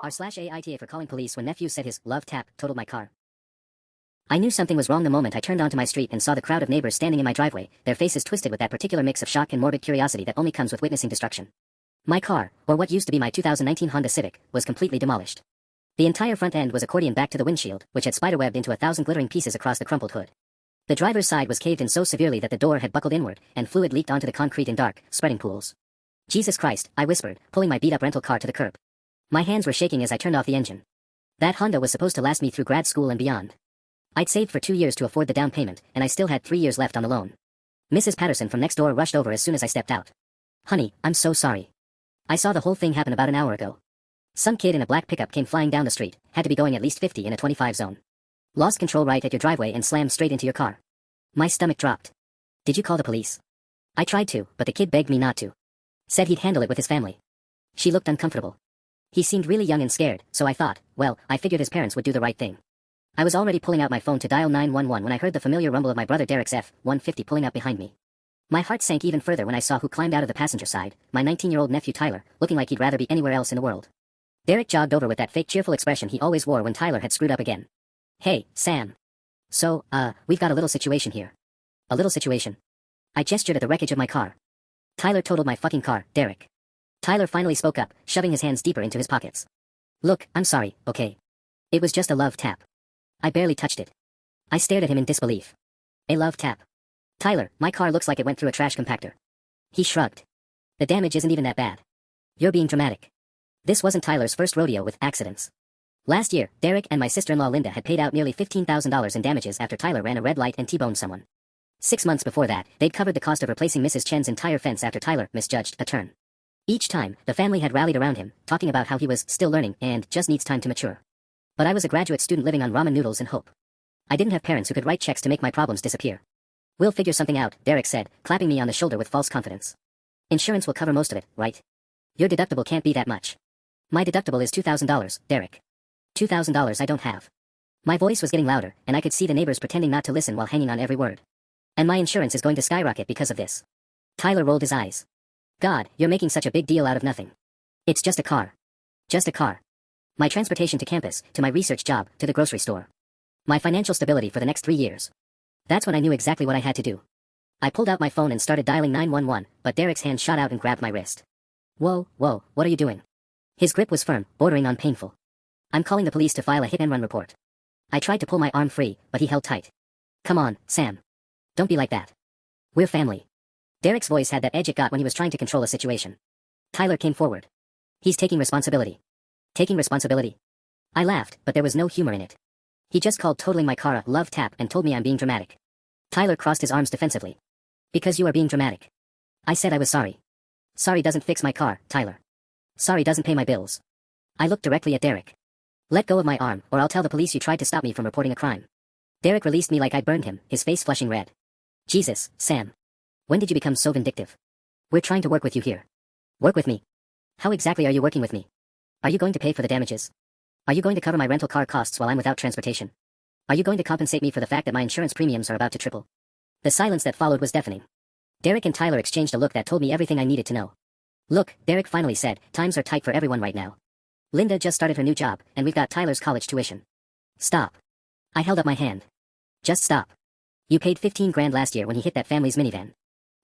r/AITA for calling police when nephew said his love tap totaled my car. I knew something was wrong the moment I turned onto my street and saw the crowd of neighbors standing in my driveway, their faces twisted with that particular mix of shock and morbid curiosity that only comes with witnessing destruction. My car, or what used to be my 2019 Honda Civic, was completely demolished. The entire front end was accordion back to the windshield, which had spiderwebbed into 1,000 glittering pieces across the crumpled hood. The driver's side was caved in so severely that the door had buckled inward, and fluid leaked onto the concrete in dark, spreading pools. Jesus Christ, I whispered, pulling my beat-up rental car to the curb. My hands were shaking as I turned off the engine. That Honda was supposed to last me through grad school and beyond. I'd saved for 2 years to afford the down payment, and I still had 3 years left on the loan. Mrs. Patterson from next door rushed over as soon as I stepped out. Honey, I'm so sorry. I saw the whole thing happen about an hour ago. Some kid in a black pickup came flying down the street, had to be going at least 50 in a 25 zone. Lost control right at your driveway and slammed straight into your car. My stomach dropped. Did you call the police? I tried to, but the kid begged me not to. Said he'd handle it with his family. She looked uncomfortable. He seemed really young and scared, so I thought, well, I figured his parents would do the right thing. I was already pulling out my phone to dial 911 when I heard the familiar rumble of my brother Derek's F-150 pulling up behind me. My heart sank even further when I saw who climbed out of the passenger side, my 19-year-old nephew Tyler, looking like he'd rather be anywhere else in the world. Derek jogged over with that fake cheerful expression he always wore when Tyler had screwed up again. Hey, Sam. So, we've got a little situation here. A little situation. I gestured at the wreckage of my car. Tyler totaled my fucking car, Derek. Tyler finally spoke up, shoving his hands deeper into his pockets. Look, I'm sorry, okay? It was just a love tap. I barely touched it. I stared at him in disbelief. A love tap. Tyler, my car looks like it went through a trash compactor. He shrugged. The damage isn't even that bad. You're being dramatic. This wasn't Tyler's first rodeo with accidents. Last year, Derek and my sister-in-law Linda had paid out nearly $15,000 in damages after Tyler ran a red light and T-boned someone. 6 months before that, they'd covered the cost of replacing Mrs. Chen's entire fence after Tyler misjudged a turn. Each time, the family had rallied around him, talking about how he was still learning and just needs time to mature. But I was a graduate student living on ramen noodles and hope. I didn't have parents who could write checks to make my problems disappear. We'll figure something out, Derek said, clapping me on the shoulder with false confidence. Insurance will cover most of it, right? Your deductible can't be that much. My deductible is $2,000, Derek. $2,000 I don't have. My voice was getting louder, and I could see the neighbors pretending not to listen while hanging on every word. And my insurance is going to skyrocket because of this. Tyler rolled his eyes. God, you're making such a big deal out of nothing. It's just a car. Just a car. My transportation to campus, to my research job, to the grocery store. My financial stability for the next 3 years. That's when I knew exactly what I had to do. I pulled out my phone and started dialing 911, but Derek's hand shot out and grabbed my wrist. Whoa, what are you doing? His grip was firm, bordering on painful. I'm calling the police to file a hit-and-run report. I tried to pull my arm free, but he held tight. Come on, Sam. Don't be like that. We're family. Derek's voice had that edge it got when he was trying to control a situation. Tyler came forward. He's taking responsibility. Taking responsibility? I laughed, but there was no humor in it. He just called totaling my car a love tap and told me I'm being dramatic. Tyler crossed his arms defensively. Because you are being dramatic. I said I was sorry. Sorry doesn't fix my car, Tyler. Sorry doesn't pay my bills. I looked directly at Derek. Let go of my arm, or I'll tell the police you tried to stop me from reporting a crime. Derek released me like I'd burned him, his face flushing red. Jesus, Sam. When did you become so vindictive? We're trying to work with you here. Work with me? How exactly are you working with me? Are you going to pay for the damages? Are you going to cover my rental car costs while I'm without transportation? Are you going to compensate me for the fact that my insurance premiums are about to triple? The silence that followed was deafening. Derek and Tyler exchanged a look that told me everything I needed to know. Look, Derek finally said, times are tight for everyone right now. Linda just started her new job, and we've got Tyler's college tuition. Stop. I held up my hand. Just stop. You paid 15 grand last year when he hit that family's minivan.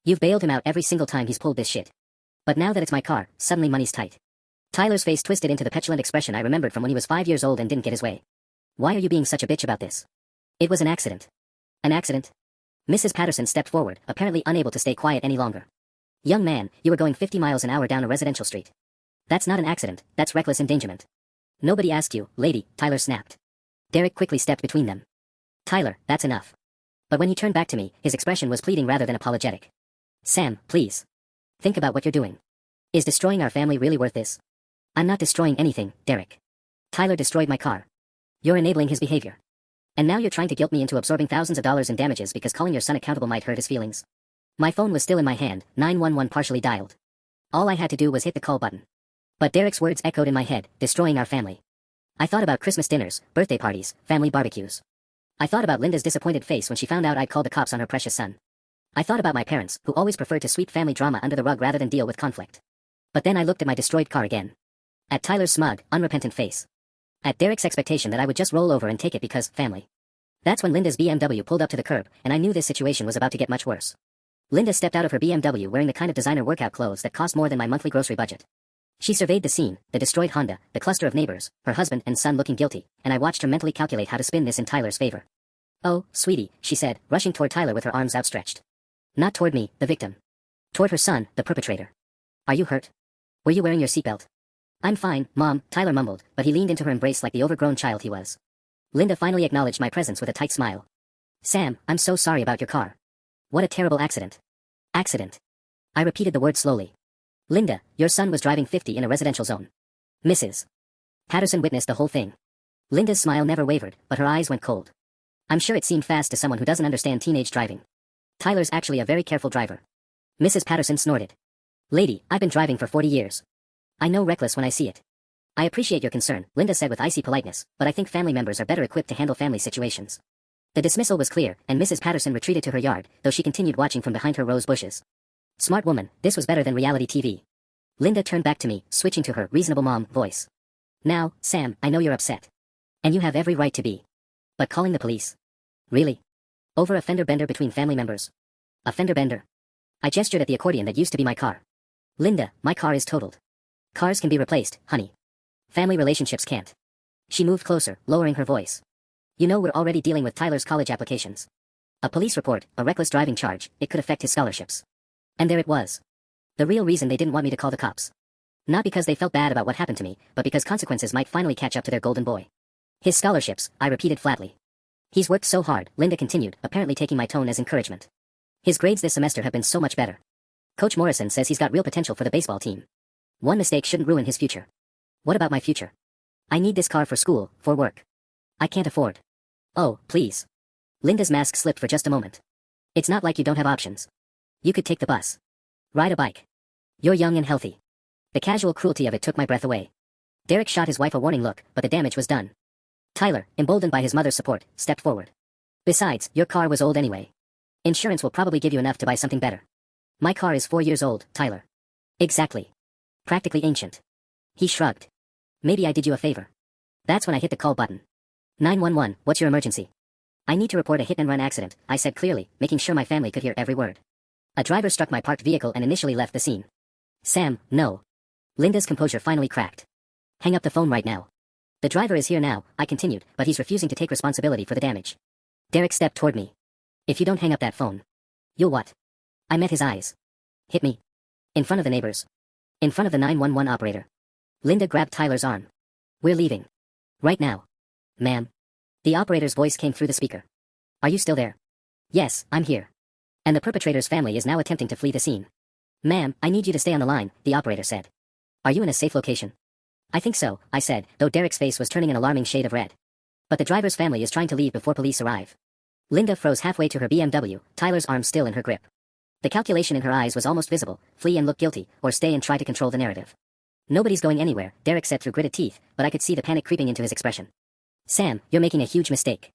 You've bailed him out every single time he's pulled this shit. But now that it's my car, suddenly money's tight. Tyler's face twisted into the petulant expression I remembered from when he was 5 years old and didn't get his way. Why are you being such a bitch about this? It was an accident. An accident? Mrs. Patterson stepped forward, apparently unable to stay quiet any longer. Young man, you were going 50 miles an hour down a residential street. That's not an accident, that's reckless endangerment. Nobody asked you, lady, Tyler snapped. Derek quickly stepped between them. Tyler, that's enough. But when he turned back to me, his expression was pleading rather than apologetic. Sam, please. Think about what you're doing. Is destroying our family really worth this? I'm not destroying anything, Derek. Tyler destroyed my car. You're enabling his behavior. And now you're trying to guilt me into absorbing thousands of dollars in damages because calling your son accountable might hurt his feelings. My phone was still in my hand, 911 partially dialed. All I had to do was hit the call button. But Derek's words echoed in my head, destroying our family. I thought about Christmas dinners, birthday parties, family barbecues. I thought about Linda's disappointed face when she found out I'd called the cops on her precious son. I thought about my parents, who always preferred to sweep family drama under the rug rather than deal with conflict. But then I looked at my destroyed car again. At Tyler's smug, unrepentant face. At Derek's expectation that I would just roll over and take it because family. That's when Linda's BMW pulled up to the curb, and I knew this situation was about to get much worse. Linda stepped out of her BMW wearing the kind of designer workout clothes that cost more than my monthly grocery budget. She surveyed the scene, the destroyed Honda, the cluster of neighbors, her husband and son looking guilty, and I watched her mentally calculate how to spin this in Tyler's favor. "Oh, sweetie," she said, rushing toward Tyler with her arms outstretched. Not toward me, the victim. Toward her son, the perpetrator. "Are you hurt? Were you wearing your seatbelt?" "I'm fine, Mom," Tyler mumbled, but he leaned into her embrace like the overgrown child he was. Linda finally acknowledged my presence with a tight smile. "Sam, I'm so sorry about your car. What a terrible accident." "Accident." I repeated the word slowly. "Linda, your son was driving 50 in a residential zone. Mrs. Patterson witnessed the whole thing." Linda's smile never wavered, but her eyes went cold. "I'm sure it seemed fast to someone who doesn't understand teenage driving. Tyler's actually a very careful driver." Mrs. Patterson snorted. "Lady, I've been driving for 40 years. I know reckless when I see it." "I appreciate your concern," Linda said with icy politeness, "but I think family members are better equipped to handle family situations." The dismissal was clear, and Mrs. Patterson retreated to her yard, though she continued watching from behind her rose bushes. "Smart woman, this was better than reality TV." Linda turned back to me, switching to her reasonable mom voice. "Now, Sam, I know you're upset. And you have every right to be. But calling the police? Really? Over a fender bender between family members? A fender bender?" I gestured at the accordion that used to be my car. "Linda, my car is totaled. Cars can be replaced, honey. Family relationships can't." She moved closer, lowering her voice. "You know we're already dealing with Tyler's college applications. A police report, a reckless driving charge, it could affect his scholarships." And there it was. The real reason they didn't want me to call the cops. Not because they felt bad about what happened to me, but because consequences might finally catch up to their golden boy. "His scholarships," I repeated flatly. "He's worked so hard," Linda continued, apparently taking my tone as encouragement. "His grades this semester have been so much better. Coach Morrison says he's got real potential for the baseball team. One mistake shouldn't ruin his future." "What about my future? I need this car for school, for work. I can't afford." "Oh, please." Linda's mask slipped for just a moment. "It's not like you don't have options. You could take the bus. Ride a bike. You're young and healthy." The casual cruelty of it took my breath away. Derek shot his wife a warning look, but the damage was done. Tyler, emboldened by his mother's support, stepped forward. "Besides, your car was old anyway. Insurance will probably give you enough to buy something better." "My car is 4 years old, Tyler." "Exactly. Practically ancient." He shrugged. "Maybe I did you a favor." That's when I hit the call button. 911, what's your emergency?" "I need to report a hit-and-run accident," I said clearly, making sure my family could hear every word. "A driver struck my parked vehicle and initially left the scene." "Sam, no." Linda's composure finally cracked. "Hang up the phone right now. The driver is here now," I continued, "but he's refusing to take responsibility for the damage." Derek stepped toward me. "If you don't hang up that phone, you'll what?" I met his eyes. "Hit me. In front of the neighbors. In front of the 911 operator." Linda grabbed Tyler's arm. "We're leaving. Right now." "Ma'am." The operator's voice came through the speaker. "Are you still there?" "Yes, I'm here. And the perpetrator's family is now attempting to flee the scene." "Ma'am, I need you to stay on the line," the operator said. "Are you in a safe location?" "I think so," I said, though Derek's face was turning an alarming shade of red. "But the driver's family is trying to leave before police arrive." Linda froze halfway to her BMW, Tyler's arm still in her grip. The calculation in her eyes was almost visible: flee and look guilty, or stay and try to control the narrative. "Nobody's going anywhere," Derek said through gritted teeth, but I could see the panic creeping into his expression. "Sam, you're making a huge mistake."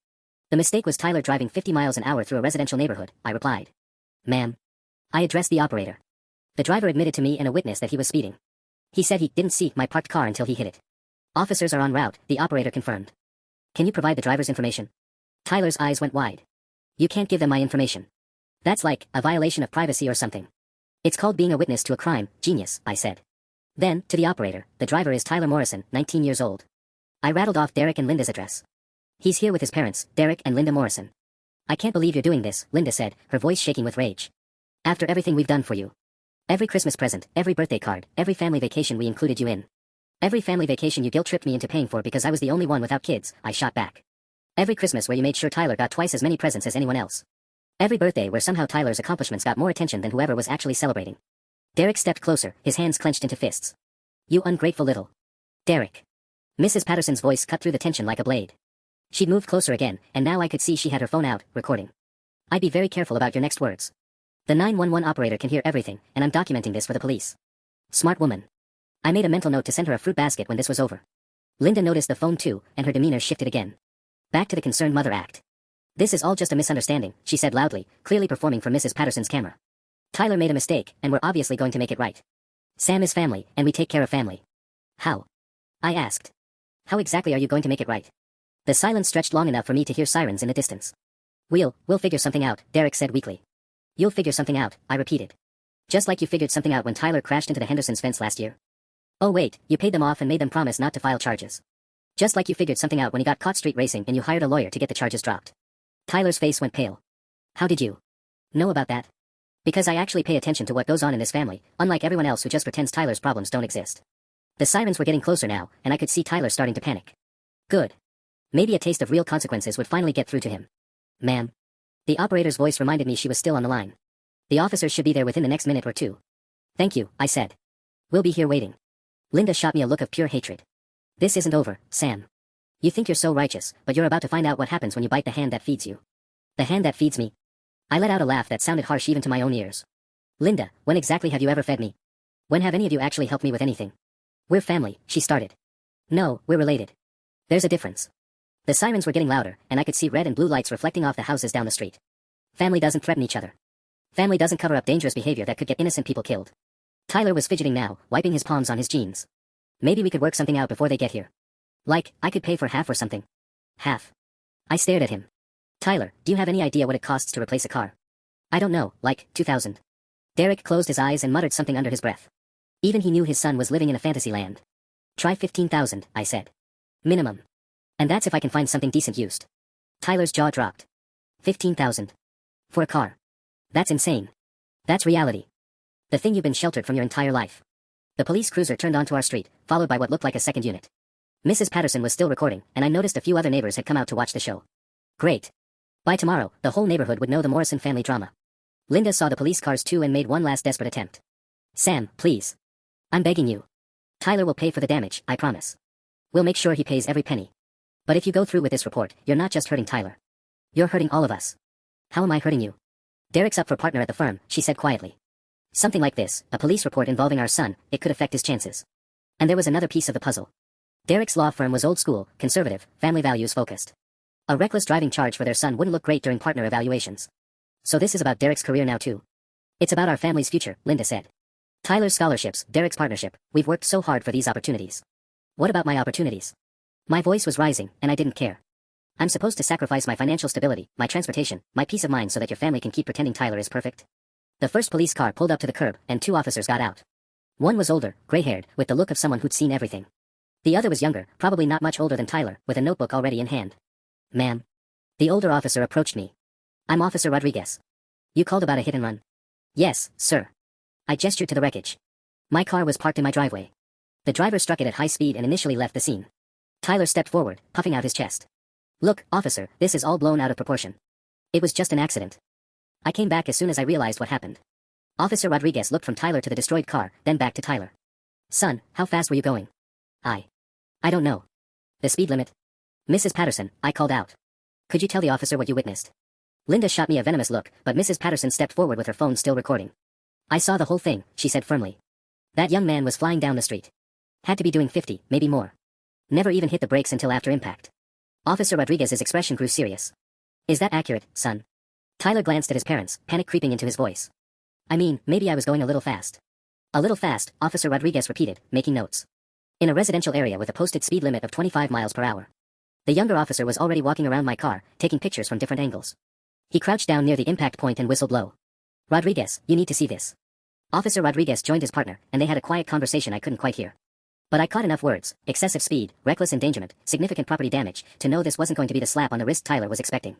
"The mistake was Tyler driving 50 miles an hour through a residential neighborhood," I replied. "Ma'am." I addressed the operator. The driver admitted to me and a witness that he was speeding. He said he didn't see my parked car until he hit it. "Officers are en route," the operator confirmed. "Can you provide the driver's information?" Tyler's eyes went wide. "You can't give them my information. That's like a violation of privacy or something." "It's called being a witness to a crime, genius," I said. Then, to the operator, "The driver is Tyler Morrison, 19 years old." I rattled off Derek and Linda's address. "He's here with his parents, Derek and Linda Morrison." "I can't believe you're doing this," Linda said, her voice shaking with rage. "After everything we've done for you. Every Christmas present, every birthday card, every family vacation we included you in. Every family vacation you guilt-tripped me into paying for because I was the only one without kids," I shot back. "Every Christmas where you made sure Tyler got twice as many presents as anyone else. Every birthday where somehow Tyler's accomplishments got more attention than whoever was actually celebrating." Derek stepped closer, his hands clenched into fists. "You ungrateful little..." "Derek." Mrs. Patterson's voice cut through the tension like a blade. She'd moved closer again, and now I could see she had her phone out, recording. "I'd be very careful about your next words. The 911 operator can hear everything, and I'm documenting this for the police." "Smart woman." I made a mental note to send her a fruit basket when this was over. Linda noticed the phone too, and her demeanor shifted again. Back to the concerned mother act. "This is all just a misunderstanding," she said loudly, clearly performing for Mrs. Patterson's camera. "Tyler made a mistake, and we're obviously going to make it right. Sam is family, and we take care of family." "How?" I asked. How exactly are you going to make it right? The silence stretched long enough for me to hear sirens in the distance. We'll figure something out, Derek said weakly. You'll figure something out, I repeated. Just like you figured something out when Tyler crashed into the Hendersons' fence last year. Oh wait, you paid them off and made them promise not to file charges. Just like you figured something out when he got caught street racing and you hired a lawyer to get the charges dropped. Tyler's face went pale. How did you know about that? Because I actually pay attention to what goes on in this family, unlike everyone else who just pretends Tyler's problems don't exist. The sirens were getting closer now, and I could see Tyler starting to panic. Good. Maybe a taste of real consequences would finally get through to him. Ma'am. The operator's voice reminded me she was still on the line. The officers should be there within the next minute or two. Thank you, I said. We'll be here waiting. Linda shot me a look of pure hatred. This isn't over, Sam. You think you're so righteous, but you're about to find out what happens when you bite the hand that feeds you. The hand that feeds me? I let out a laugh that sounded harsh even to my own ears. Linda, when exactly have you ever fed me? When have any of you actually helped me with anything? We're family, she started. No, we're related. There's a difference. The sirens were getting louder, and I could see red and blue lights reflecting off the houses down the street. Family doesn't threaten each other. Family doesn't cover up dangerous behavior that could get innocent people killed. Tyler was fidgeting now, wiping his palms on his jeans. Maybe we could work something out before they get here. Like, I could pay for half or something. Half. I stared at him. Tyler, do you have any idea what it costs to replace a car? I don't know, like, 2,000. Derek closed his eyes and muttered something under his breath. Even he knew his son was living in a fantasy land. Try 15,000, I said. Minimum. And that's if I can find something decent used. Tyler's jaw dropped. 15,000. For a car. That's insane. That's reality. The thing you've been sheltered from your entire life. The police cruiser turned onto our street, followed by what looked like a second unit. Mrs. Patterson was still recording, and I noticed a few other neighbors had come out to watch the show. Great. By tomorrow, the whole neighborhood would know the Morrison family drama. Linda saw the police cars too and made one last desperate attempt. Sam, please. I'm begging you. Tyler will pay for the damage, I promise. We'll make sure he pays every penny. But if you go through with this report, you're not just hurting Tyler. You're hurting all of us. How am I hurting you? Derek's up for partner at the firm, she said quietly. Something like this, a police report involving our son, it could affect his chances. And there was another piece of the puzzle. Derek's law firm was old school, conservative, family values focused. A reckless driving charge for their son wouldn't look great during partner evaluations. So this is about Derek's career now too. It's about our family's future, Linda said. Tyler's scholarships, Derek's partnership, we've worked so hard for these opportunities. What about my opportunities? My voice was rising, and I didn't care. I'm supposed to sacrifice my financial stability, my transportation, my peace of mind so that your family can keep pretending Tyler is perfect? The first police car pulled up to the curb, and two officers got out. One was older, gray-haired, with the look of someone who'd seen everything. The other was younger, probably not much older than Tyler, with a notebook already in hand. Ma'am. The older officer approached me. I'm Officer Rodriguez. You called about a hit and run? Yes, sir. I gestured to the wreckage. My car was parked in my driveway. The driver struck it at high speed and initially left the scene. Tyler stepped forward, puffing out his chest. Look, officer, this is all blown out of proportion. It was just an accident. I came back as soon as I realized what happened. Officer Rodriguez looked from Tyler to the destroyed car, then back to Tyler. Son, how fast were you going? I don't know. The speed limit? Mrs. Patterson, I called out. Could you tell the officer what you witnessed? Linda shot me a venomous look, but Mrs. Patterson stepped forward with her phone still recording. I saw the whole thing, she said firmly. That young man was flying down the street. Had to be doing 50, maybe more. Never even hit the brakes until after impact. Officer Rodriguez's expression grew serious. Is that accurate, son? Tyler glanced at his parents, panic creeping into his voice. I mean, maybe I was going a little fast. A little fast, Officer Rodriguez repeated, making notes. In a residential area with a posted speed limit of 25 miles per hour. The younger officer was already walking around my car, taking pictures from different angles. He crouched down near the impact point and whistled low. Rodriguez, you need to see this. Officer Rodriguez joined his partner, and they had a quiet conversation I couldn't quite hear. But I caught enough words, excessive speed, reckless endangerment, significant property damage, to know this wasn't going to be the slap on the wrist Tyler was expecting.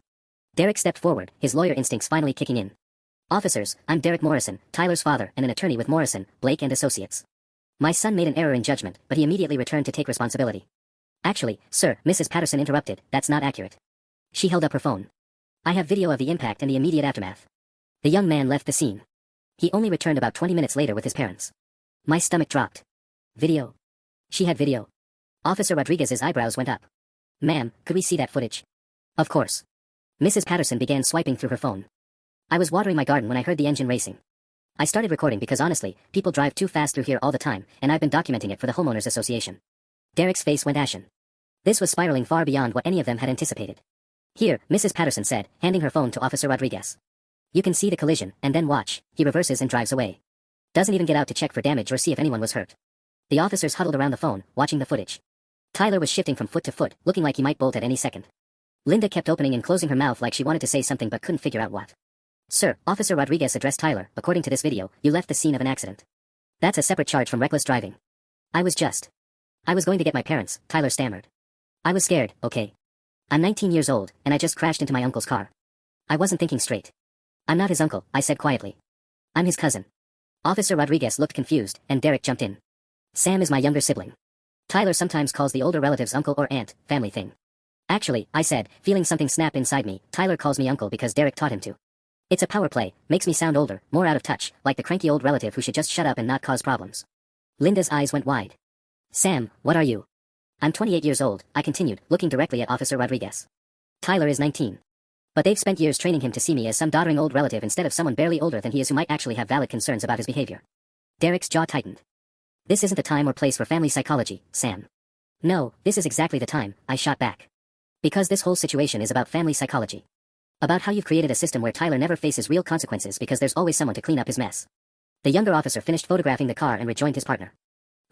Derek stepped forward, his lawyer instincts finally kicking in. Officers, I'm Derek Morrison, Tyler's father and an attorney with Morrison, Blake and Associates. My son made an error in judgment, but he immediately returned to take responsibility. Actually, sir, Mrs. Patterson interrupted, that's not accurate. She held up her phone. I have video of the impact and the immediate aftermath. The young man left the scene. He only returned about 20 minutes later with his parents. My stomach dropped. Video. She had video. Officer Rodriguez's eyebrows went up. Ma'am, could we see that footage? Of course. Mrs. Patterson began swiping through her phone. I was watering my garden when I heard the engine racing. I started recording because honestly, people drive too fast through here all the time, and I've been documenting it for the homeowners association. Derek's face went ashen. This was spiraling far beyond what any of them had anticipated. Here, Mrs. Patterson said, handing her phone to Officer Rodriguez. You can see the collision, and then watch. He reverses and drives away. Doesn't even get out to check for damage or see if anyone was hurt. The officers huddled around the phone, watching the footage. Tyler was shifting from foot to foot, looking like he might bolt at any second. Linda kept opening and closing her mouth like she wanted to say something but couldn't figure out what. Sir, Officer Rodriguez addressed Tyler. According to this video, you left the scene of an accident. That's a separate charge from reckless driving. I was going to get my parents, Tyler stammered. I was scared, okay. I'm 19 years old, and I just crashed into my uncle's car. I wasn't thinking straight. I'm not his uncle, I said quietly. I'm his cousin. Officer Rodriguez looked confused, and Derek jumped in. Sam is my younger sibling. Tyler sometimes calls the older relatives uncle or aunt, family thing. Actually, I said, feeling something snap inside me, Tyler calls me uncle because Derek taught him to. It's a power play, makes me sound older, more out of touch, like the cranky old relative who should just shut up and not cause problems. Linda's eyes went wide. Sam, what are you? I'm 28 years old, I continued, looking directly at Officer Rodriguez. Tyler is 19. But they've spent years training him to see me as some doddering old relative instead of someone barely older than he is who might actually have valid concerns about his behavior. Derek's jaw tightened. This isn't the time or place for family psychology, Sam. No, this is exactly the time, I shot back. Because this whole situation is about family psychology. About how you've created a system where Tyler never faces real consequences because there's always someone to clean up his mess. The younger officer finished photographing the car and rejoined his partner.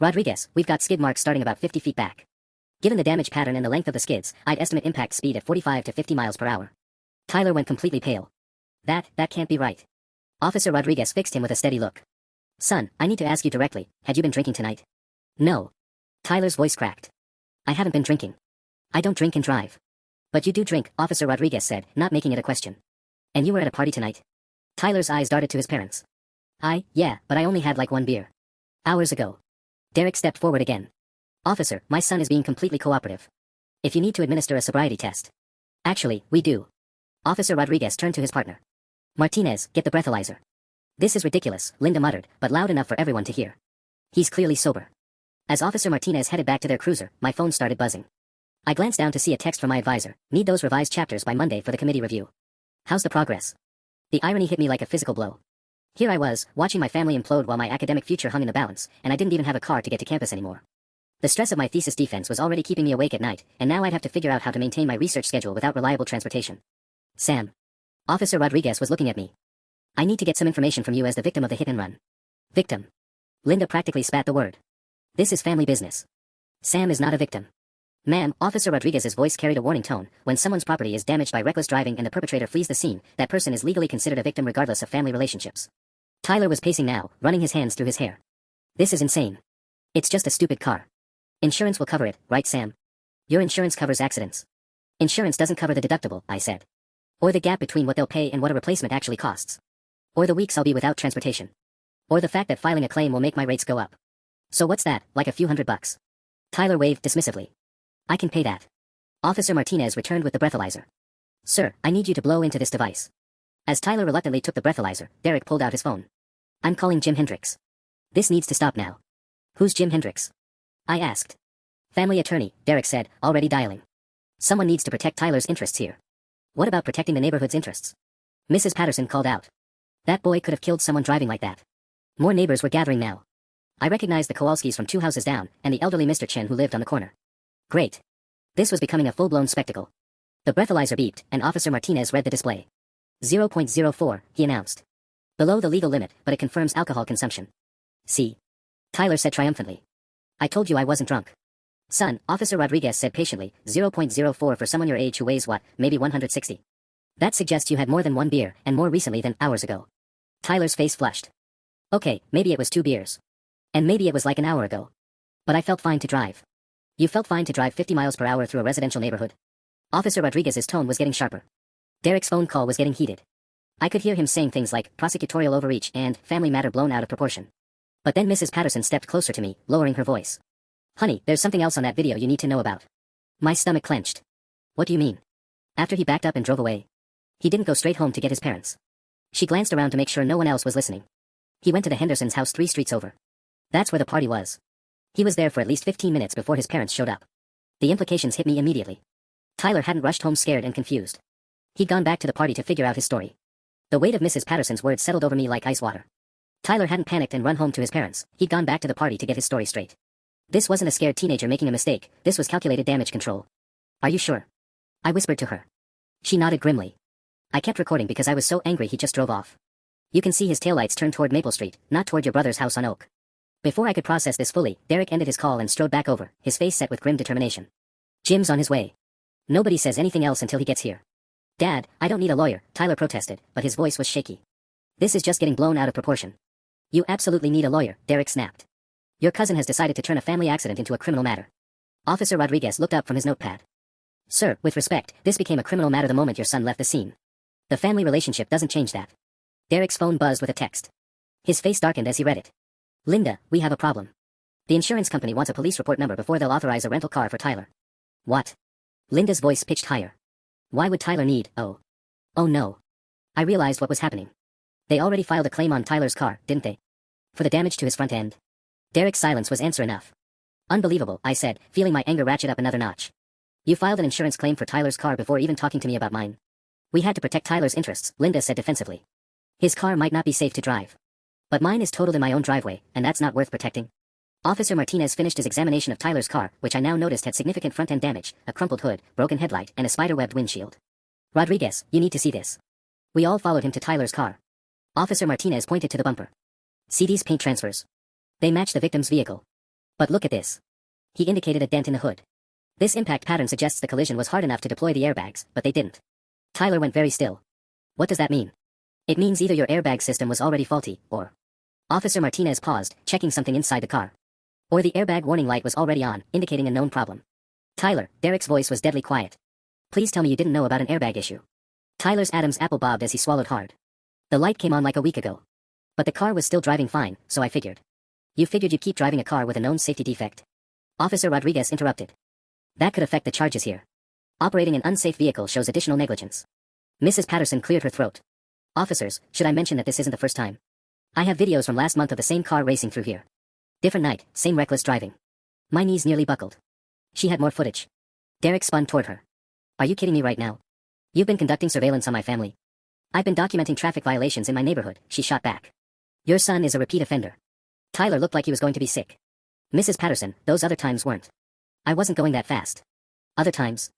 Rodriguez, we've got skid marks starting about 50 feet back. Given the damage pattern and the length of the skids, I'd estimate impact speed at 45 to 50 miles per hour. Tyler went completely pale. That can't be right. Officer Rodriguez fixed him with a steady look. Son, I need to ask you directly, had you been drinking tonight? No. Tyler's voice cracked. I haven't been drinking. I don't drink and drive. But you do drink, Officer Rodriguez said, not making it a question. And you were at a party tonight? Tyler's eyes darted to his parents. Yeah, but I only had like one beer. Hours ago. Derek stepped forward again. Officer, my son is being completely cooperative. If you need to administer a sobriety test. Actually, we do. Officer Rodriguez turned to his partner. Martinez, get the breathalyzer. This is ridiculous, Linda muttered, but loud enough for everyone to hear. He's clearly sober. As Officer Martinez headed back to their cruiser, my phone started buzzing. I glanced down to see a text from my advisor. Need those revised chapters by Monday for the committee review. How's the progress? The irony hit me like a physical blow. Here I was, watching my family implode while my academic future hung in the balance, and I didn't even have a car to get to campus anymore. The stress of my thesis defense was already keeping me awake at night, and now I'd have to figure out how to maintain my research schedule without reliable transportation. Sam. Officer Rodriguez was looking at me. I need to get some information from you as the victim of the hit and run. Victim. Linda practically spat the word. This is family business. Sam is not a victim. Ma'am, Officer Rodriguez's voice carried a warning tone. When someone's property is damaged by reckless driving and the perpetrator flees the scene, that person is legally considered a victim regardless of family relationships. Tyler was pacing now, running his hands through his hair. This is insane. It's just a stupid car. Insurance will cover it, right Sam? Your insurance covers accidents. Insurance doesn't cover the deductible, I said. Or the gap between what they'll pay and what a replacement actually costs. Or the weeks I'll be without transportation. Or the fact that filing a claim will make my rates go up. So what's that, like a few $100? Tyler waved dismissively. I can pay that. Officer Martinez returned with the breathalyzer. Sir, I need you to blow into this device. As Tyler reluctantly took the breathalyzer, Derek pulled out his phone. I'm calling Jim Hendricks. This needs to stop now. Who's Jim Hendricks? I asked. Family attorney, Derek said, already dialing. Someone needs to protect Tyler's interests here. What about protecting the neighborhood's interests? Mrs. Patterson called out. That boy could have killed someone driving like that. More neighbors were gathering now. I recognized the Kowalskis from 2 houses down, and the elderly Mr. Chen who lived on the corner. Great. This was becoming a full-blown spectacle. The breathalyzer beeped, and Officer Martinez read the display. 0.04, he announced. Below the legal limit, but it confirms alcohol consumption. See? Tyler said triumphantly. I told you I wasn't drunk. Son, Officer Rodriguez said patiently, 0.04 for someone your age who weighs what, maybe 160. That suggests you had more than one beer, and more recently than hours ago. Tyler's face flushed. Okay, maybe it was 2 beers. And maybe it was like an hour ago. But I felt fine to drive. You felt fine to drive 50 miles per hour through a residential neighborhood? Officer Rodriguez's tone was getting sharper. Derek's phone call was getting heated. I could hear him saying things like prosecutorial overreach and family matter blown out of proportion. But then Mrs. Patterson stepped closer to me, lowering her voice. Honey, there's something else on that video you need to know about. My stomach clenched. What do you mean? After he backed up and drove away. He didn't go straight home to get his parents. She glanced around to make sure no one else was listening. He went to the Hendersons' house 3 streets over. That's where the party was. He was there for at least 15 minutes before his parents showed up. The implications hit me immediately. Tyler hadn't rushed home scared and confused. He'd gone back to the party to figure out his story. The weight of Mrs. Patterson's words settled over me like ice water. Tyler hadn't panicked and run home to his parents. He'd gone back to the party to get his story straight. This wasn't a scared teenager making a mistake. This was calculated damage control. Are you sure? I whispered to her. She nodded grimly. I kept recording because I was so angry he just drove off. You can see his taillights turn toward Maple Street, not toward your brother's house on Oak. Before I could process this fully, Derek ended his call and strode back over, his face set with grim determination. Jim's on his way. Nobody says anything else until he gets here. Dad, I don't need a lawyer, Tyler protested, but his voice was shaky. This is just getting blown out of proportion. You absolutely need a lawyer, Derek snapped. Your cousin has decided to turn a family accident into a criminal matter. Officer Rodriguez looked up from his notepad. Sir, with respect, this became a criminal matter the moment your son left the scene. The family relationship doesn't change that. Derek's phone buzzed with a text. His face darkened as he read it. Linda, we have a problem. The insurance company wants a police report number before they'll authorize a rental car for Tyler. What? Linda's voice pitched higher. Why would Tyler need, oh no. I realized what was happening. They already filed a claim on Tyler's car, didn't they? For the damage to his front end. Derek's silence was answer enough. Unbelievable, I said, feeling my anger ratchet up another notch. You filed an insurance claim for Tyler's car before even talking to me about mine. We had to protect Tyler's interests, Linda said defensively. His car might not be safe to drive. But mine is totaled in my own driveway, and that's not worth protecting. Officer Martinez finished his examination of Tyler's car, which I now noticed had significant front-end damage, a crumpled hood, broken headlight, and a spider-webbed windshield. Rodriguez, you need to see this. We all followed him to Tyler's car. Officer Martinez pointed to the bumper. See these paint transfers? They match the victim's vehicle. But look at this. He indicated a dent in the hood. This impact pattern suggests the collision was hard enough to deploy the airbags, but they didn't. Tyler went very still. What does that mean? It means either your airbag system was already faulty, or... Officer Martinez paused, checking something inside the car. Or the airbag warning light was already on, indicating a known problem. Tyler, Derek's voice was deadly quiet. Please tell me you didn't know about an airbag issue. Tyler's Adam's apple bobbed as he swallowed hard. The light came on like a week ago. But the car was still driving fine, so I figured. You figured you'd keep driving a car with a known safety defect? Officer Rodriguez interrupted. That could affect the charges here. Operating an unsafe vehicle shows additional negligence. Mrs. Patterson cleared her throat. Officers, should I mention that this isn't the first time? I have videos from last month of the same car racing through here. Different night, same reckless driving. My knees nearly buckled. She had more footage. Derek spun toward her. Are you kidding me right now? You've been conducting surveillance on my family. I've been documenting traffic violations in my neighborhood, she shot back. Your son is a repeat offender. Tyler looked like he was going to be sick. Mrs. Patterson, those other times weren't. I wasn't going that fast. Other times?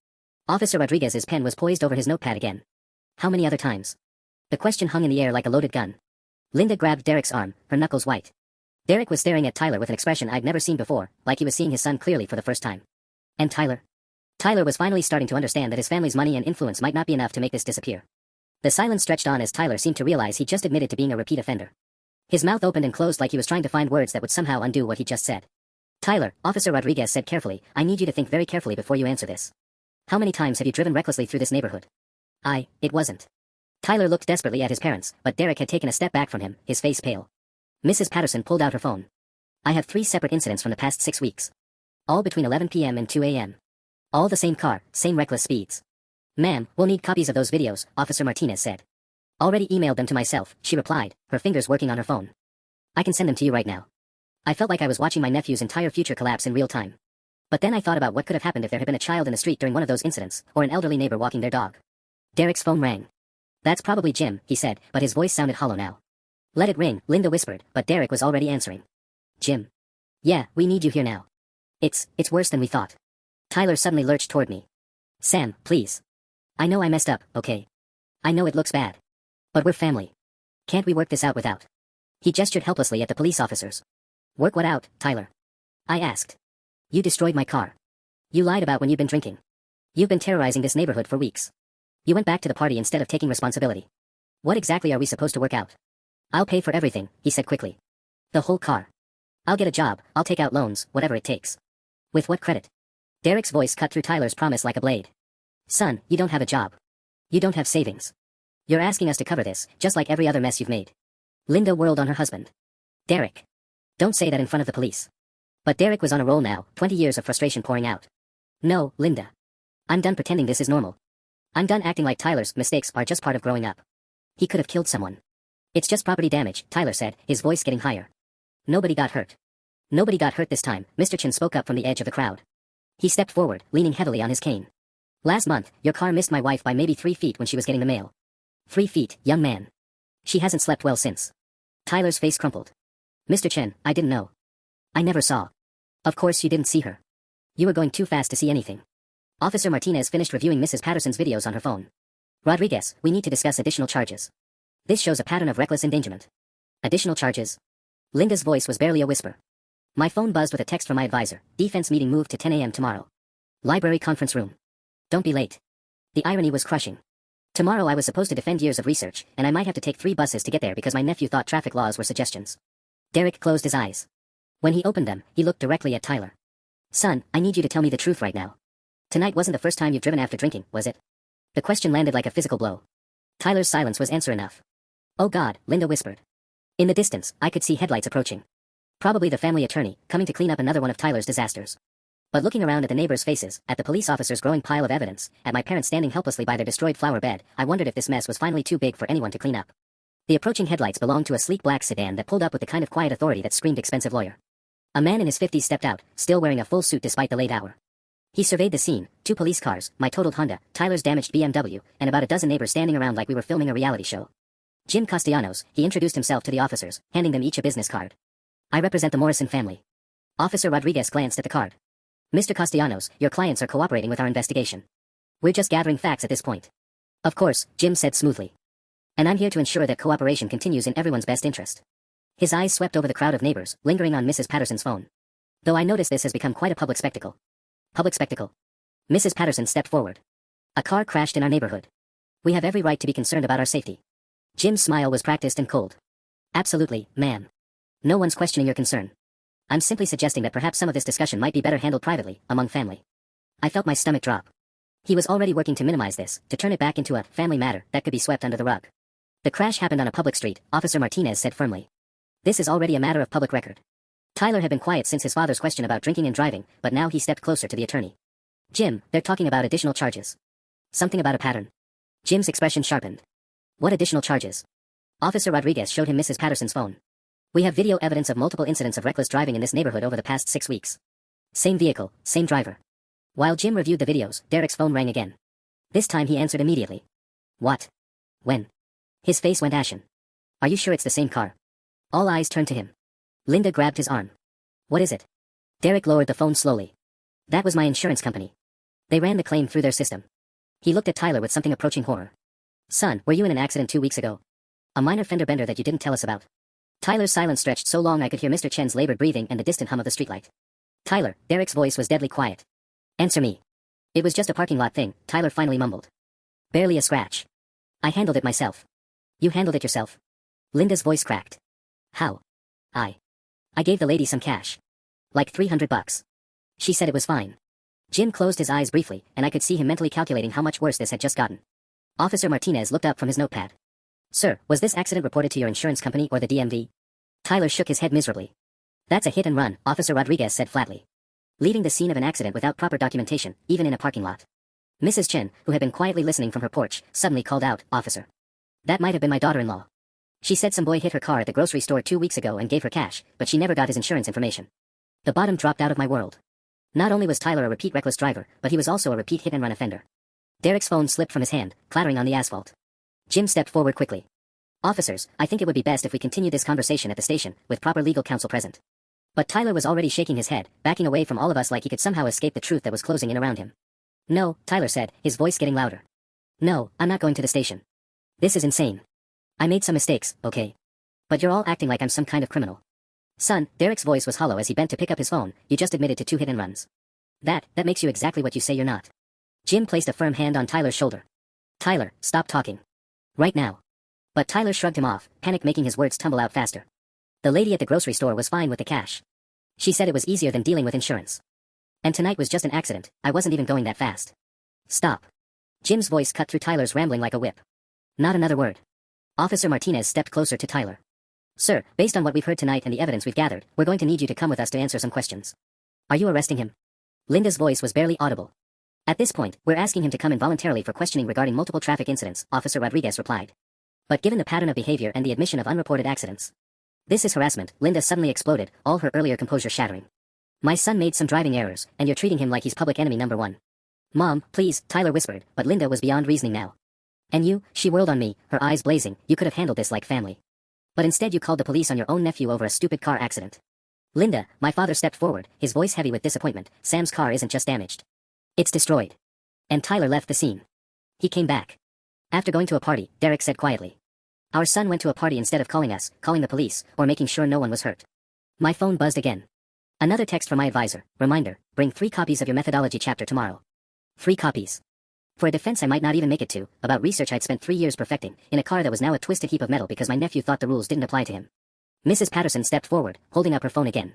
Officer Rodriguez's pen was poised over his notepad again. How many other times? The question hung in the air like a loaded gun. Linda grabbed Derek's arm, her knuckles white. Derek was staring at Tyler with an expression I'd never seen before, like he was seeing his son clearly for the first time. And Tyler? Tyler was finally starting to understand that his family's money and influence might not be enough to make this disappear. The silence stretched on as Tyler seemed to realize he just admitted to being a repeat offender. His mouth opened and closed like he was trying to find words that would somehow undo what he just said. Tyler, Officer Rodriguez said carefully, I need you to think very carefully before you answer this. How many times have you driven recklessly through this neighborhood? It wasn't. Tyler looked desperately at his parents, but Derek had taken a step back from him, his face pale. Mrs. Patterson pulled out her phone. I have 3 separate incidents from the past 6 weeks. All between 11 p.m. and 2 a.m. All the same car, same reckless speeds. Ma'am, we'll need copies of those videos, Officer Martinez said. Already emailed them to myself, she replied, her fingers working on her phone. I can send them to you right now. I felt like I was watching my nephew's entire future collapse in real time. But then I thought about what could have happened if there had been a child in the street during one of those incidents, or an elderly neighbor walking their dog. Derek's phone rang. That's probably Jim, he said, but his voice sounded hollow now. Let it ring, Linda whispered, but Derek was already answering. Jim. Yeah, we need you here now. It's worse than we thought. Tyler suddenly lurched toward me. Sam, please. I know I messed up, okay? I know it looks bad. But we're family. Can't we work this out without? He gestured helplessly at the police officers. Work what out, Tyler? I asked. You destroyed my car. You lied about when you've been drinking. You've been terrorizing this neighborhood for weeks. You went back to the party instead of taking responsibility. What exactly are we supposed to work out? I'll pay for everything, he said quickly. The whole car. I'll get a job, I'll take out loans, whatever it takes. With what credit? Derek's voice cut through Tyler's promise like a blade. Son, you don't have a job. You don't have savings. You're asking us to cover this, just like every other mess you've made. Linda whirled on her husband. Derek. Don't say that in front of the police. But Derek was on a roll now, 20 years of frustration pouring out. No, Linda. I'm done pretending this is normal. I'm done acting like Tyler's mistakes are just part of growing up. He could have killed someone. It's just property damage, Tyler said, his voice getting higher. Nobody got hurt. Nobody got hurt this time, Mr. Chin spoke up from the edge of the crowd. He stepped forward, leaning heavily on his cane. Last month, your car missed my wife by maybe 3 feet when she was getting the mail. 3 feet, young man. She hasn't slept well since. Tyler's face crumpled. Mr. Chen, I didn't know. I never saw. Of course you didn't see her. You were going too fast to see anything. Officer Martinez finished reviewing Mrs. Patterson's videos on her phone. Rodriguez, we need to discuss additional charges. This shows a pattern of reckless endangerment. Additional charges? Linda's voice was barely a whisper. My phone buzzed with a text from my advisor. Defense meeting moved to 10 a.m. tomorrow. Library conference room. Don't be late. The irony was crushing. Tomorrow I was supposed to defend years of research, and I might have to take 3 buses to get there because my nephew thought traffic laws were suggestions. Derek closed his eyes. When he opened them, he looked directly at Tyler. Son, I need you to tell me the truth right now. Tonight wasn't the first time you've driven after drinking, was it? The question landed like a physical blow. Tyler's silence was answer enough. Oh God, Linda whispered. In the distance, I could see headlights approaching. Probably the family attorney, coming to clean up another one of Tyler's disasters. But looking around at the neighbors' faces, at the police officer's growing pile of evidence, at my parents standing helplessly by their destroyed flower bed, I wondered if this mess was finally too big for anyone to clean up. The approaching headlights belonged to a sleek black sedan that pulled up with the kind of quiet authority that screamed expensive lawyer. A man in his 50s stepped out, still wearing a full suit despite the late hour. He surveyed the scene, 2 police cars, my totaled Honda, Tyler's damaged BMW, and about a dozen neighbors standing around like we were filming a reality show. Jim Castellanos, he introduced himself to the officers, handing them each a business card. I represent the Morrison family. Officer Rodriguez glanced at the card. Mr. Castellanos, your clients are cooperating with our investigation. We're just gathering facts at this point. Of course, Jim said smoothly. And I'm here to ensure that cooperation continues in everyone's best interest. His eyes swept over the crowd of neighbors, lingering on Mrs. Patterson's phone. Though I notice this has become quite a public spectacle. Public spectacle. Mrs. Patterson stepped forward. A car crashed in our neighborhood. We have every right to be concerned about our safety. Jim's smile was practiced and cold. Absolutely, ma'am. No one's questioning your concern. I'm simply suggesting that perhaps some of this discussion might be better handled privately, among family. I felt my stomach drop. He was already working to minimize this, to turn it back into a family matter that could be swept under the rug. The crash happened on a public street, Officer Martinez said firmly. This is already a matter of public record. Tyler had been quiet since his father's question about drinking and driving, but now he stepped closer to the attorney. Jim, they're talking about additional charges. Something about a pattern. Jim's expression sharpened. What additional charges? Officer Rodriguez showed him Mrs. Patterson's phone. We have video evidence of multiple incidents of reckless driving in this neighborhood over the past 6 weeks. Same vehicle, same driver. While Jim reviewed the videos, Derek's phone rang again. This time he answered immediately. What? When? His face went ashen. Are you sure it's the same car? All eyes turned to him. Linda grabbed his arm. What is it? Derek lowered the phone slowly. That was my insurance company. They ran the claim through their system. He looked at Tyler with something approaching horror. Son, were you in an accident 2 weeks ago? A minor fender bender that you didn't tell us about. Tyler's silence stretched so long I could hear Mr. Chen's labored breathing and the distant hum of the streetlight. Tyler, Derek's voice was deadly quiet. Answer me. It was just a parking lot thing, Tyler finally mumbled. Barely a scratch. I handled it myself. You handled it yourself? Linda's voice cracked. How? I gave the lady some cash. Like $300. She said it was fine. Jim closed his eyes briefly, and I could see him mentally calculating how much worse this had just gotten. Officer Martinez looked up from his notepad. Sir, was this accident reported to your insurance company or the DMV? Tyler shook his head miserably. That's a hit and run, Officer Rodriguez said flatly. Leaving the scene of an accident without proper documentation, even in a parking lot. Mrs. Chen, who had been quietly listening from her porch, suddenly called out, Officer. That might have been my daughter-in-law. She said some boy hit her car at the grocery store 2 weeks ago and gave her cash, but she never got his insurance information. The bottom dropped out of my world. Not only was Tyler a repeat reckless driver, but he was also a repeat hit-and-run offender. Derek's phone slipped from his hand, clattering on the asphalt. Jim stepped forward quickly. Officers, I think it would be best if we continue this conversation at the station, with proper legal counsel present. But Tyler was already shaking his head, backing away from all of us like he could somehow escape the truth that was closing in around him. No, Tyler said, his voice getting louder. No, I'm not going to the station. This is insane. I made some mistakes, okay? But you're all acting like I'm some kind of criminal. Son, Derek's voice was hollow as he bent to pick up his phone, you just admitted to 2 hit-and-runs. That makes you exactly what you say you're not. Jim placed a firm hand on Tyler's shoulder. Tyler, stop talking. Right now. But Tyler shrugged him off, panic making his words tumble out faster. The lady at the grocery store was fine with the cash. She said it was easier than dealing with insurance. And tonight was just an accident, I wasn't even going that fast. Stop. Jim's voice cut through Tyler's rambling like a whip. Not another word. Officer Martinez stepped closer to Tyler. Sir, based on what we've heard tonight and the evidence we've gathered, we're going to need you to come with us to answer some questions. Are you arresting him? Linda's voice was barely audible. At this point, we're asking him to come in voluntarily for questioning regarding multiple traffic incidents, Officer Rodriguez replied. But given the pattern of behavior and the admission of unreported accidents. This is harassment, Linda suddenly exploded, all her earlier composure shattering. My son made some driving errors, and you're treating him like he's public enemy number 1. Mom, please, Tyler whispered, but Linda was beyond reasoning now. And you, she whirled on me, her eyes blazing, you could have handled this like family. But instead you called the police on your own nephew over a stupid car accident. Linda, my father stepped forward, his voice heavy with disappointment, Sam's car isn't just damaged. It's destroyed. And Tyler left the scene. He came back. After going to a party, Derek said quietly. Our son went to a party instead of calling us, calling the police, or making sure no one was hurt. My phone buzzed again. Another text from my advisor. Reminder, bring 3 copies of your methodology chapter tomorrow. 3 copies. For a defense I might not even make it to, about research I'd spent 3 years perfecting, in a car that was now a twisted heap of metal because my nephew thought the rules didn't apply to him. Mrs. Patterson stepped forward, holding up her phone again.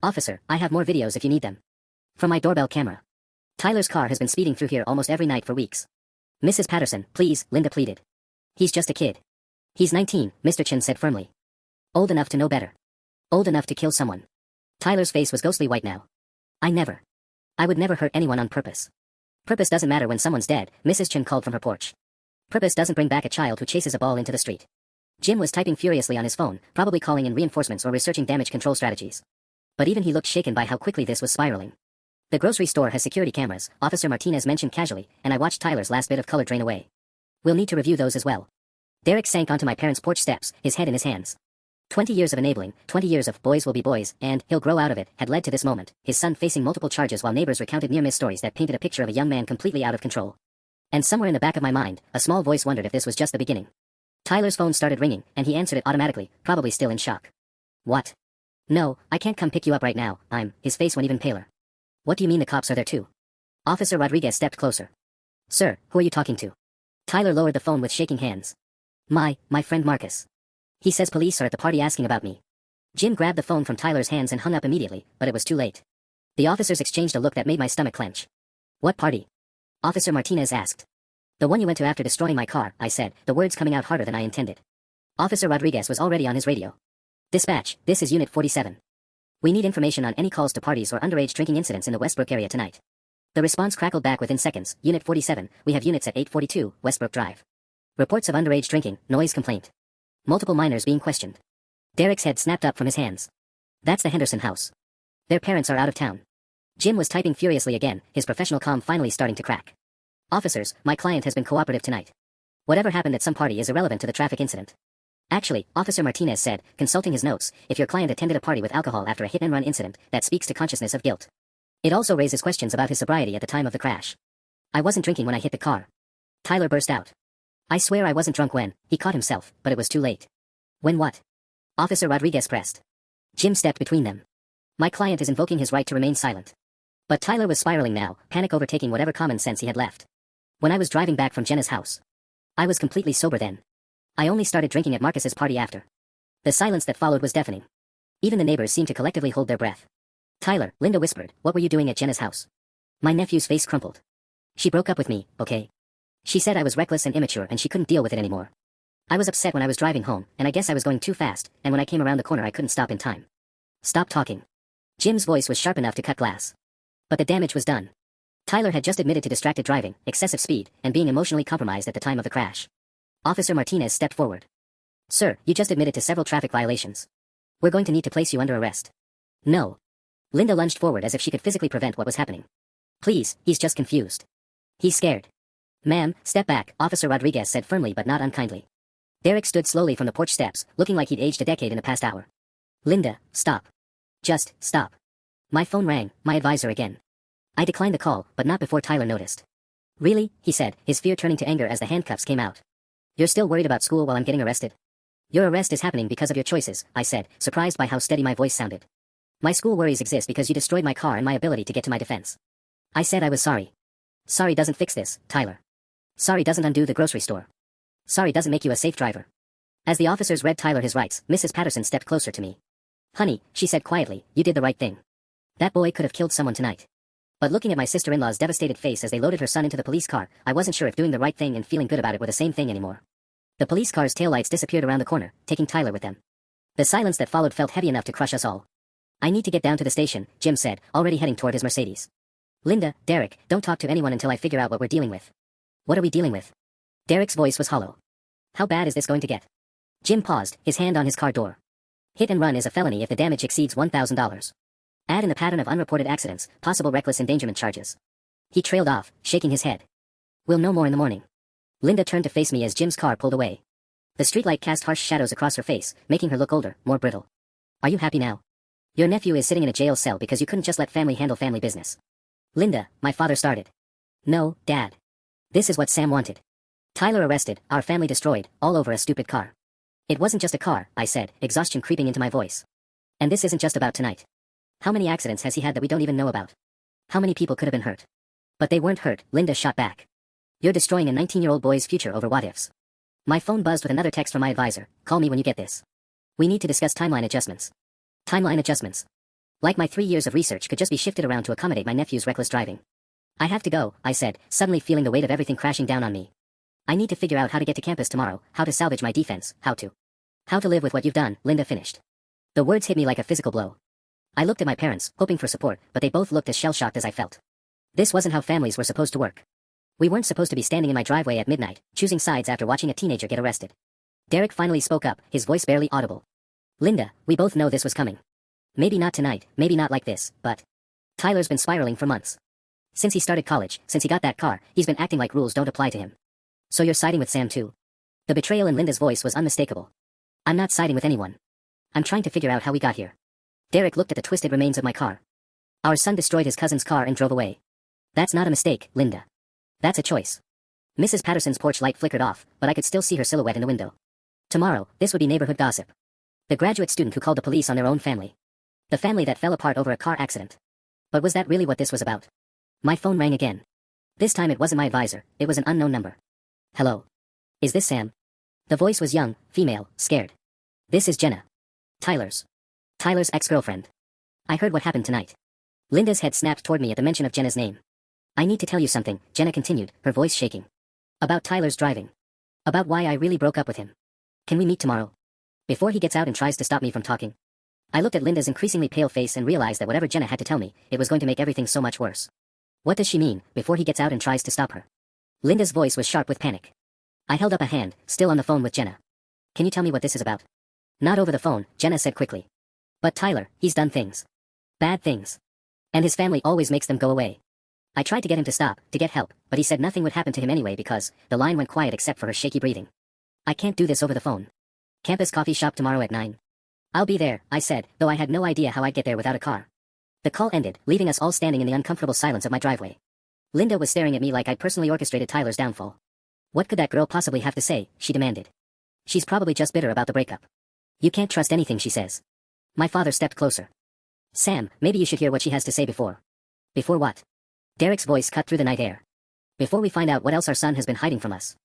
Officer, I have more videos if you need them. From my doorbell camera. Tyler's car has been speeding through here almost every night for weeks. Mrs. Patterson, please, Linda pleaded. He's just a kid. He's 19, Mr. Chin said firmly. Old enough to know better. Old enough to kill someone. Tyler's face was ghostly white now. I would never hurt anyone on purpose. Purpose doesn't matter when someone's dead, Mrs. Chin called from her porch. Purpose doesn't bring back a child who chases a ball into the street. Jim was typing furiously on his phone, probably calling in reinforcements or researching damage control strategies. But even he looked shaken by how quickly this was spiraling. The grocery store has security cameras, Officer Martinez mentioned casually, and I watched Tyler's last bit of color drain away. We'll need to review those as well. Derek sank onto my parents' porch steps, his head in his hands. 20 years of enabling, 20 years of boys will be boys, and he'll grow out of it, had led to this moment, his son facing multiple charges while neighbors recounted near-miss stories that painted a picture of a young man completely out of control. And somewhere in the back of my mind, a small voice wondered if this was just the beginning. Tyler's phone started ringing, and he answered it automatically, probably still in shock. What? No, I can't come pick you up right now, his face went even paler. What do you mean the cops are there too? Officer Rodriguez stepped closer. Sir, who are you talking to? Tyler lowered the phone with shaking hands. My friend Marcus. He says police are at the party asking about me. Jim grabbed the phone from Tyler's hands and hung up immediately, but it was too late. The officers exchanged a look that made my stomach clench. What party? Officer Martinez asked. The one you went to after destroying my car, I said, the words coming out harder than I intended. Officer Rodriguez was already on his radio. Dispatch, this is Unit 47. We need information on any calls to parties or underage drinking incidents in the Westbrook area tonight. The response crackled back within seconds. Unit 47, we have units at 842, Westbrook Drive. Reports of underage drinking, noise complaint. Multiple minors being questioned. Derek's head snapped up from his hands. That's the Henderson house. Their parents are out of town. Jim was typing furiously again, his professional comm finally starting to crack. Officers, my client has been cooperative tonight. Whatever happened at some party is irrelevant to the traffic incident. Actually, Officer Martinez said, consulting his notes, if your client attended a party with alcohol after a hit-and-run incident, that speaks to consciousness of guilt. It also raises questions about his sobriety at the time of the crash. I wasn't drinking when I hit the car. Tyler burst out. I swear I wasn't drunk when, he caught himself, but it was too late. When what? Officer Rodriguez pressed. Jim stepped between them. My client is invoking his right to remain silent. But Tyler was spiraling now, panic overtaking whatever common sense he had left. When I was driving back from Jenna's house. I was completely sober then. I only started drinking at Marcus's party after. The silence that followed was deafening. Even the neighbors seemed to collectively hold their breath. Tyler, Linda whispered, what were you doing at Jenna's house? My nephew's face crumpled. She broke up with me, okay? She said I was reckless and immature and she couldn't deal with it anymore. I was upset when I was driving home, and I guess I was going too fast, and when I came around the corner I couldn't stop in time. Stop talking. Jim's voice was sharp enough to cut glass. But the damage was done. Tyler had just admitted to distracted driving, excessive speed, and being emotionally compromised at the time of the crash. Officer Martinez stepped forward. Sir, you just admitted to several traffic violations. We're going to need to place you under arrest. No. Linda lunged forward as if she could physically prevent what was happening. Please, he's just confused. He's scared. Ma'am, step back, Officer Rodriguez said firmly but not unkindly. Derek stood slowly from the porch steps, looking like he'd aged a decade in the past hour. Linda, stop. Just, stop. My phone rang, my advisor again. I declined the call, but not before Tyler noticed. Really? He said, his fear turning to anger as the handcuffs came out. You're still worried about school while I'm getting arrested? Your arrest is happening because of your choices, I said, surprised by how steady my voice sounded. My school worries exist because you destroyed my car and my ability to get to my defense. I said I was sorry. Sorry doesn't fix this, Tyler. Sorry doesn't undo the grocery store. Sorry doesn't make you a safe driver. As the officers read Tyler his rights, Mrs. Patterson stepped closer to me. Honey, she said quietly, you did the right thing. That boy could have killed someone tonight. But looking at my sister-in-law's devastated face as they loaded her son into the police car, I wasn't sure if doing the right thing and feeling good about it were the same thing anymore. The police car's taillights disappeared around the corner, taking Tyler with them. The silence that followed felt heavy enough to crush us all. I need to get down to the station, Jim said, already heading toward his Mercedes. Linda, Derek, don't talk to anyone until I figure out what we're dealing with. What are we dealing with? Derek's voice was hollow. How bad is this going to get? Jim paused, his hand on his car door. Hit and run is a felony if the damage exceeds $1,000. Add in the pattern of unreported accidents, possible reckless endangerment charges. He trailed off, shaking his head. We'll know more in the morning. Linda turned to face me as Jim's car pulled away. The streetlight cast harsh shadows across her face, making her look older, more brittle. Are you happy now? Your nephew is sitting in a jail cell because you couldn't just let family handle family business. Linda, my father started. No, Dad. This is what Sam wanted. Tyler arrested, our family destroyed, all over a stupid car. It wasn't just a car, I said, exhaustion creeping into my voice. And this isn't just about tonight. How many accidents has he had that we don't even know about? How many people could have been hurt? But they weren't hurt, Linda shot back. You're destroying a 19-year-old boy's future over what-ifs. My phone buzzed with another text from my advisor. Call me when you get this. We need to discuss timeline adjustments. Timeline adjustments. Like my 3 years of research could just be shifted around to accommodate my nephew's reckless driving. I have to go, I said, suddenly feeling the weight of everything crashing down on me. I need to figure out how to get to campus tomorrow, how to salvage my defense, how to live with what you've done, Linda finished. The words hit me like a physical blow. I looked at my parents, hoping for support, but they both looked as shell-shocked as I felt. This wasn't how families were supposed to work. We weren't supposed to be standing in my driveway at midnight, choosing sides after watching a teenager get arrested. Derek finally spoke up, his voice barely audible. Linda, we both know this was coming. Maybe not tonight, maybe not like this, but Tyler's been spiraling for months. Since he started college, since he got that car, he's been acting like rules don't apply to him. So you're siding with Sam too? The betrayal in Linda's voice was unmistakable. I'm not siding with anyone. I'm trying to figure out how we got here. Derek looked at the twisted remains of my car. Our son destroyed his cousin's car and drove away. That's not a mistake, Linda. That's a choice. Mrs. Patterson's porch light flickered off, but I could still see her silhouette in the window. Tomorrow, this would be neighborhood gossip. The graduate student who called the police on their own family. The family that fell apart over a car accident. But was that really what this was about? My phone rang again. This time it wasn't my advisor, it was an unknown number. Hello. Is this Sam? The voice was young, female, scared. This is Jenna. Tyler's ex-girlfriend. I heard what happened tonight. Linda's head snapped toward me at the mention of Jenna's name. I need to tell you something, Jenna continued, her voice shaking. About Tyler's driving. About why I really broke up with him. Can we meet tomorrow? Before he gets out and tries to stop me from talking. I looked at Linda's increasingly pale face and realized that whatever Jenna had to tell me, it was going to make everything so much worse. What does she mean, before he gets out and tries to stop her? Linda's voice was sharp with panic. I held up a hand, still on the phone with Jenna. Can you tell me what this is about? Not over the phone, Jenna said quickly. But Tyler, he's done things. Bad things. And his family always makes them go away. I tried to get him to stop, to get help, but he said nothing would happen to him anyway because the line went quiet except for her shaky breathing. I can't do this over the phone. Campus coffee shop tomorrow at 9. I'll be there, I said, though I had no idea how I'd get there without a car. The call ended, leaving us all standing in the uncomfortable silence of my driveway. Linda was staring at me like I'd personally orchestrated Tyler's downfall. What could that girl possibly have to say, she demanded. She's probably just bitter about the breakup. You can't trust anything she says. My father stepped closer. Sam, maybe you should hear what she has to say before. Before what? Derek's voice cut through the night air. Before we find out what else our son has been hiding from us.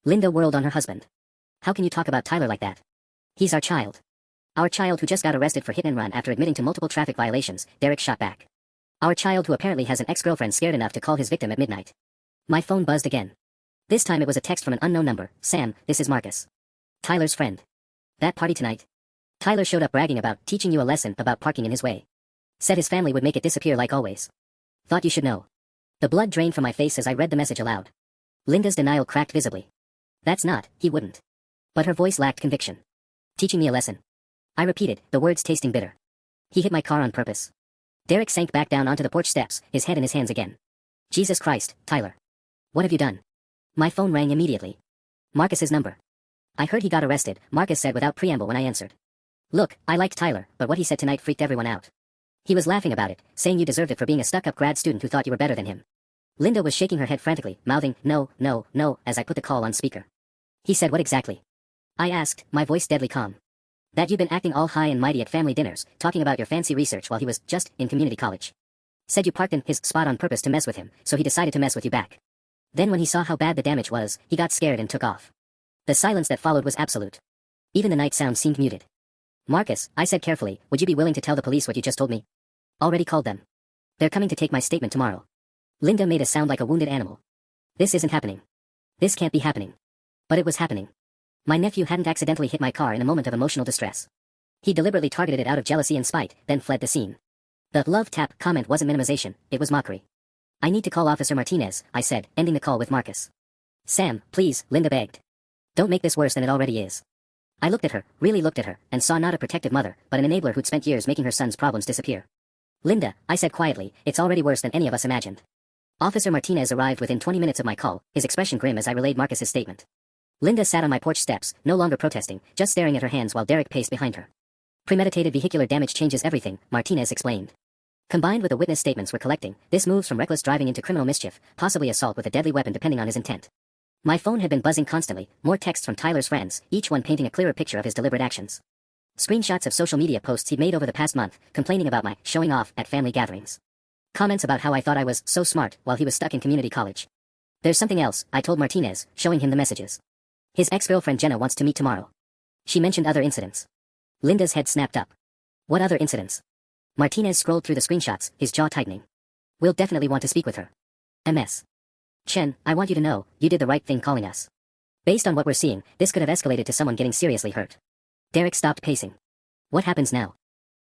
Linda whirled on her husband. How can you talk about Tyler like that? He's our child. Our child who just got arrested for hit and run after admitting to multiple traffic violations, Derek shot back. Our child who apparently has an ex-girlfriend scared enough to call his victim at midnight. My phone buzzed again. This time it was a text from an unknown number. Sam, this is Marcus. Tyler's friend. That party tonight? Tyler showed up bragging about teaching you a lesson about parking in his way. Said his family would make it disappear like always. Thought you should know. The blood drained from my face as I read the message aloud. Linda's denial cracked visibly. That's not, he wouldn't. But her voice lacked conviction. Teaching me a lesson. I repeated, the words tasting bitter. He hit my car on purpose. Derek sank back down onto the porch steps, his head in his hands again. Jesus Christ, Tyler. What have you done? My phone rang immediately. Marcus's number. I heard he got arrested, Marcus said without preamble when I answered. Look, I liked Tyler, but what he said tonight freaked everyone out. He was laughing about it, saying you deserved it for being a stuck-up grad student who thought you were better than him. Linda was shaking her head frantically, mouthing, no, no, no, as I put the call on speaker. He said what exactly? I asked, my voice deadly calm. That you'd been acting all high and mighty at family dinners, talking about your fancy research while he was just in community college. Said you parked in his spot on purpose to mess with him, so he decided to mess with you back. Then when he saw how bad the damage was, he got scared and took off. The silence that followed was absolute. Even the night sound seemed muted. Marcus, I said carefully, would you be willing to tell the police what you just told me? Already called them. They're coming to take my statement tomorrow. Linda made a sound like a wounded animal. This isn't happening. This can't be happening. But it was happening. My nephew hadn't accidentally hit my car in a moment of emotional distress. He deliberately targeted it out of jealousy and spite, then fled the scene. The love tap comment wasn't minimization, it was mockery. I need to call Officer Martinez, I said, ending the call with Marcus. Sam, please, Linda begged. Don't make this worse than it already is. I looked at her, really looked at her, and saw not a protective mother, but an enabler who'd spent years making her son's problems disappear. Linda, I said quietly, it's already worse than any of us imagined. Officer Martinez arrived within 20 minutes of my call, his expression grim as I relayed Marcus's statement. Linda sat on my porch steps, no longer protesting, just staring at her hands while Derek paced behind her. Premeditated vehicular damage changes everything, Martinez explained. Combined with the witness statements we're collecting, this moves from reckless driving into criminal mischief, possibly assault with a deadly weapon depending on his intent. My phone had been buzzing constantly, more texts from Tyler's friends, each one painting a clearer picture of his deliberate actions. Screenshots of social media posts he'd made over the past month, complaining about my showing off at family gatherings. Comments about how I thought I was so smart while he was stuck in community college. There's something else, I told Martinez, showing him the messages. His ex-girlfriend Jenna wants to meet tomorrow. She mentioned other incidents. Linda's head snapped up. What other incidents? Martinez scrolled through the screenshots, his jaw tightening. We'll definitely want to speak with her. MS. Chen, I want you to know, you did the right thing calling us. Based on what we're seeing, this could have escalated to someone getting seriously hurt. Derek stopped pacing. What happens now?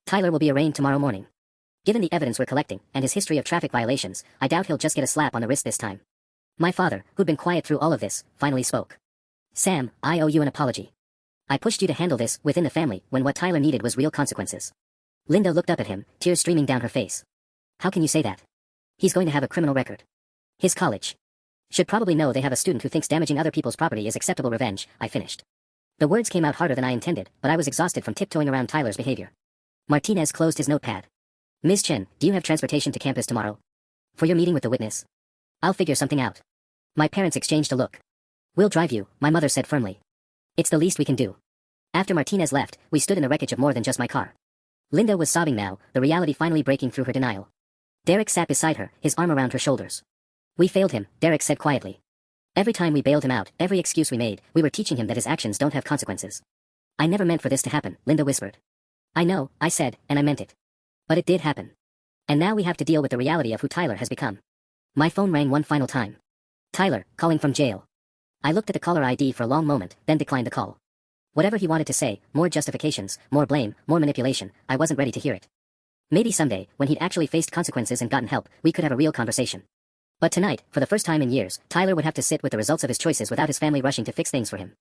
Tyler will be arraigned tomorrow morning. Given the evidence we're collecting, and his history of traffic violations, I doubt he'll just get a slap on the wrist this time. My father, who'd been quiet through all of this, finally spoke. Sam, I owe you an apology. I pushed you to handle this within the family when what Tyler needed was real consequences. Linda looked up at him, tears streaming down her face. How can you say that? He's going to have a criminal record. His college should probably know they have a student who thinks damaging other people's property is acceptable revenge, I finished. The words came out harder than I intended, but I was exhausted from tiptoeing around Tyler's behavior. Martinez closed his notepad. Ms. Chen, do you have transportation to campus tomorrow? For your meeting with the witness? I'll figure something out. My parents exchanged a look. We'll drive you, my mother said firmly. It's the least we can do. After Martinez left, we stood in the wreckage of more than just my car. Linda was sobbing now, the reality finally breaking through her denial. Derek sat beside her, his arm around her shoulders. We failed him, Derek said quietly. Every time we bailed him out, every excuse we made, we were teaching him that his actions don't have consequences. I never meant for this to happen, Linda whispered. I know, I said, and I meant it. But it did happen. And now we have to deal with the reality of who Tyler has become. My phone rang one final time. Tyler, calling from jail. I looked at the caller ID for a long moment, then declined the call. Whatever he wanted to say, more justifications, more blame, more manipulation, I wasn't ready to hear it. Maybe someday, when he'd actually faced consequences and gotten help, we could have a real conversation. But tonight, for the first time in years, Tyler would have to sit with the results of his choices without his family rushing to fix things for him.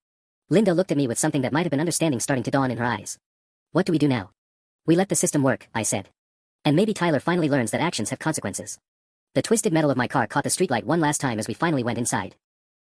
Linda looked at me with something that might have been understanding starting to dawn in her eyes. What do we do now? We let the system work, I said. And maybe Tyler finally learns that actions have consequences. The twisted metal of my car caught the streetlight one last time as we finally went inside.